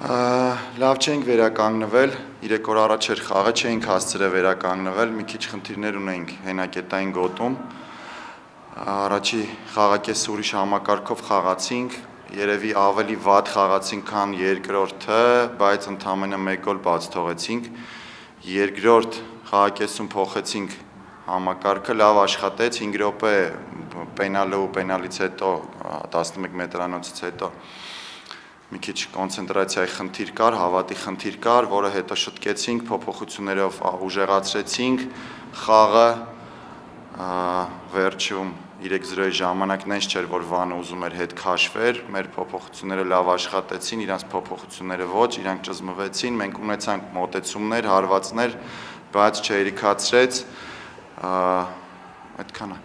Լավ չենք վերականգնվել, 3 օր առաջ էր խաղը, չէինք հասցրել վերականգնվել, մի քիչ խնդիրներ ունեինք հենակետային գոտում, առաջի խաղակեսը ուրիշ համակարգով խաղացինք, երևի ավելի վատ խաղացինք, քան երկրորդը, բայց ընդամենը 1 գոլ բաց թողեցինք, երկրորդ խաղակեսում փոխեցինք համակարգը, լավ աշխատեց, 5 րոպե պենալը ու պենալից հետո, 11 մետրանոցից հետո մի քիչ կոնցենտրացիայի խնդիր կար, հավատի խնդիր կար, որը հետո շտկեցինք, փոփոխություններով ուժեղացրեցինք խաղը, վերջում 3-0-ի ժամանակն այնց չէր, որ Վանը ուզում էր հետ քաշվեր, մեր փոփոխությունները լավ աշխատեցին, իրանց փոփոխությունները ոչ, իրանք ճզմվեցին, մենք ունեցանք մոտեցումներ, հարվածներ, բայց չերիքացրեց, այդքան է։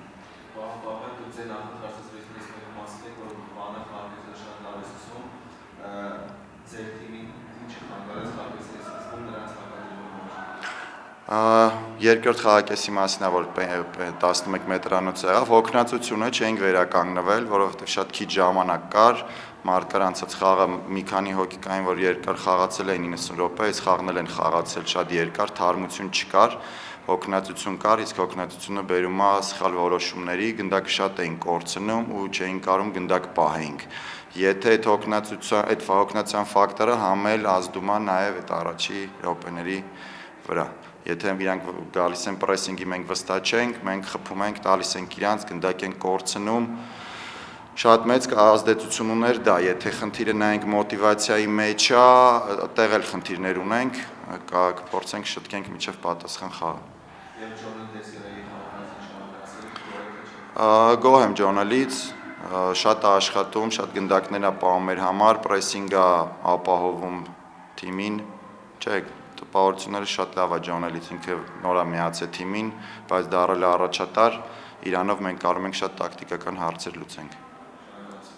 Երկրորդ խաղակեսի մասին է, որ 11 մետրանոց եղավ, հոգնածությունը չէինք վերականգնվել, որովհետև շատ քիչ ժամանակ կար, մարդկանցից խաղը մի քանի հոգի կային, որ երկար խաղացել էին 90 րոպե, այս խաղն էլ են խաղացել շատ երկար, թարմություն չկար, հոգնածություն կար, իսկ հոգնածությունը բերում է սխալ որոշումների, գնդակը շատ էին կորցնում ու չէին կարում գնդակ պահեինք։ Եթե այդ հոգնածության ֆակտորը համել ազդում է նաև այդ առաջի րոպեների վրա։ Եթե իրանք գալիս են պրեսինգի, մենք վստահ չենք, մենք խփում ենք, տալիս ենք իրանց, գնդակ ենք կորցնում, շատ մեծ ազդեցություն ուներ դա, եթե խնդիրը նայենք մոտիվացիայի մեջ է, այդտեղ էլ խնդիրներ ունենք, կփորձենք շտկենք մինչև պատասխան խաղը։ Գոհ եմ Ջոնալից, շատ է աշխատում, շատ գնդակներ է պահում մեր համար, պրեսինգ է ապահովում թիմին, չէ, տպավորությունները շատ լավ է Ջոնալից, ինքը նոր է միացել թիմին, բայց դառել է առաջատար, իրանով մենք կարող ենք շատ տակտիկական հարցեր լուծենք։